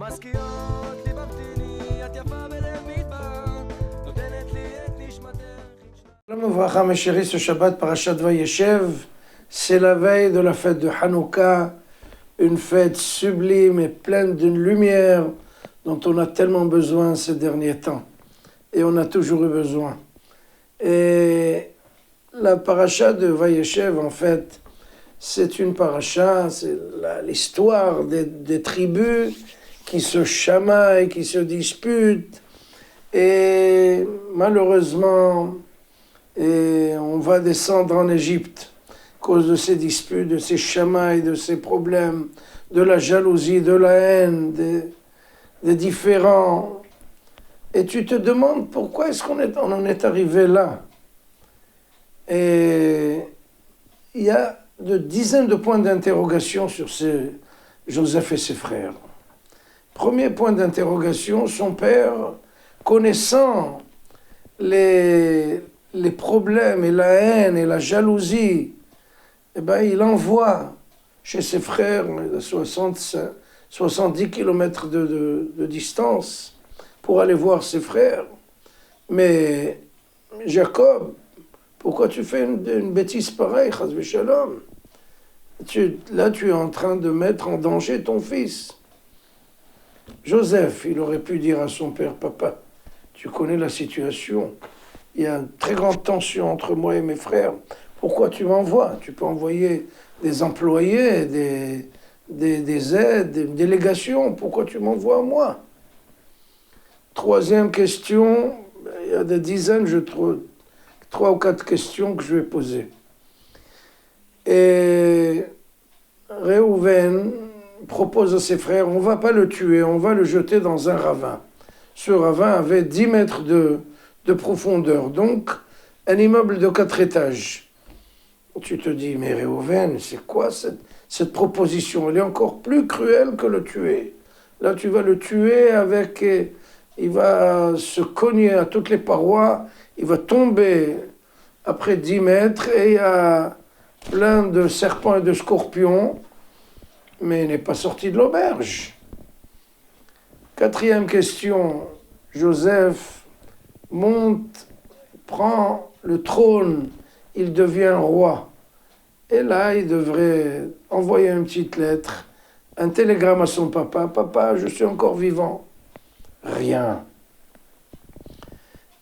מזכירות לי ממתיני, את יפה בלב מדבר, נותנת לי את נשמתך. Shalom Uvracha, mes chéris, ce Shabbat, Parashat Vayeshev, c'est la veille de la fête de Hanouka, une fête sublime et pleine d'une lumière dont on a tellement besoin ces derniers temps. Et on a toujours eu besoin. Et la Parashat de Vayeshev, en fait, c'est une paracha, c'est l'histoire des tribus qui se chamaillent, qui se disputent. Et malheureusement, on va descendre en Égypte à cause de ces disputes, de ces chamailles, de ces problèmes, de la jalousie, de la haine, des différends. Et tu te demandes pourquoi est-ce qu'on en est arrivé là. Et il y a de dizaines de points d'interrogation sur Joseph et ses frères. Premier point d'interrogation, son père, connaissant les problèmes et la haine et la jalousie, eh ben, il envoie chez ses frères à 70 kilomètres de distance pour aller voir ses frères. Mais Jacob, pourquoi tu fais une bêtise pareille, Chas v'Shalom? Là, tu es en train de mettre en danger ton fils. Joseph, il aurait pu dire à son père, papa, tu connais la situation, il y a une très grande tension entre moi et mes frères, pourquoi tu m'envoies? Tu peux envoyer des employés, des aides, des délégations, pourquoi tu m'envoies moi? Troisième question, il y a des dizaines, je trouve, 3 ou 4 questions que je vais poser. Et Réhouven propose à ses frères, on ne va pas le tuer, on va le jeter dans un ravin. Ce ravin avait 10 mètres de profondeur, donc un immeuble de 4 étages. Tu te dis, mais Réhouven, c'est quoi cette proposition? Elle est encore plus cruelle que le tuer. Là, tu vas le tuer avec... Il va se cogner à toutes les parois, il va tomber après 10 mètres et il y a plein de serpents et de scorpions, mais il n'est pas sorti de l'auberge. 4e question, Joseph monte, prend le trône, il devient roi. Et là, il devrait envoyer une petite lettre, un télégramme à son papa. Papa, je suis encore vivant. Rien.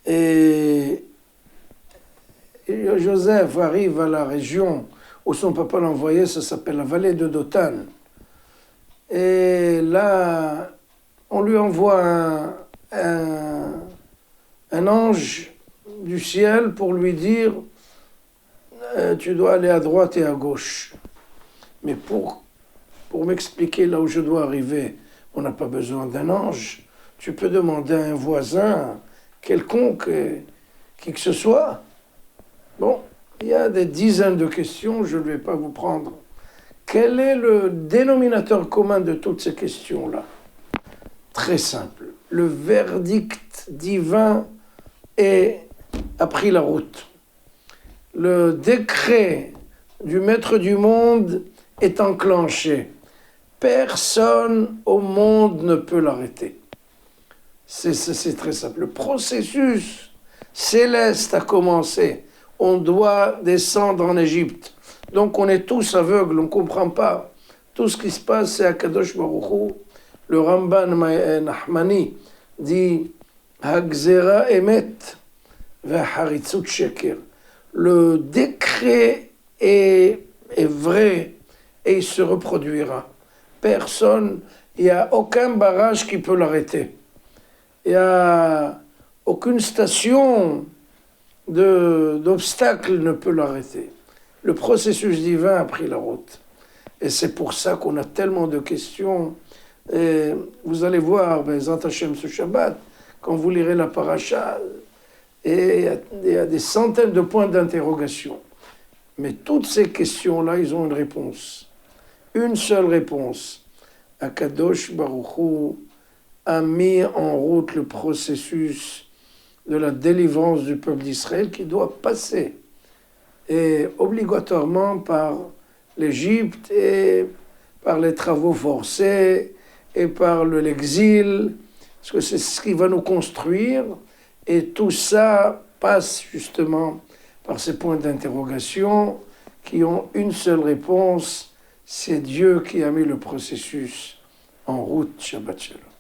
Et Joseph arrive à la région où son papa l'a envoyé, ça s'appelle la vallée de Dothan. Et là, on lui envoie un ange du ciel pour lui dire tu dois aller à droite et à gauche. Mais pour m'expliquer là où je dois arriver, on n'a pas besoin d'un ange. Tu peux demander à un voisin, quelconque, qui que ce soit. Bon, il y a des dizaines de questions, je ne vais pas vous prendre. Quel est le dénominateur commun de toutes ces questions-là? Très simple. Le verdict divin a pris la route. Le décret du maître du monde est enclenché. Personne au monde ne peut l'arrêter. C'est très simple. Le processus céleste a commencé. On doit descendre en Égypte. Donc on est tous aveugles, on ne comprend pas. Tout ce qui se passe, c'est à Kadosh Baruch Hu. Le Ramban Nahmani dit Hagzera emet v'haritzut sheker. Le décret est vrai et il se reproduira. Personne, il n'y a aucun barrage qui peut l'arrêter. Il n'y a aucune station d'obstacle ne peut l'arrêter. Le processus divin a pris la route. Et c'est pour ça qu'on a tellement de questions. Et vous allez voir, Bezrat Hashem ce Shabbat, quand vous lirez la paracha, et il y a des centaines de points d'interrogation. Mais toutes ces questions-là, ils ont une réponse. Une seule réponse. Akadosh Baruch Hu a mis en route le processus de la délivrance du peuple d'Israël qui doit passer et obligatoirement par l'Égypte et par les travaux forcés et par l'exil, parce que c'est ce qui va nous construire, et tout ça passe justement par ces points d'interrogation qui ont une seule réponse, c'est Dieu qui a mis le processus en route. Shabbat Shalom.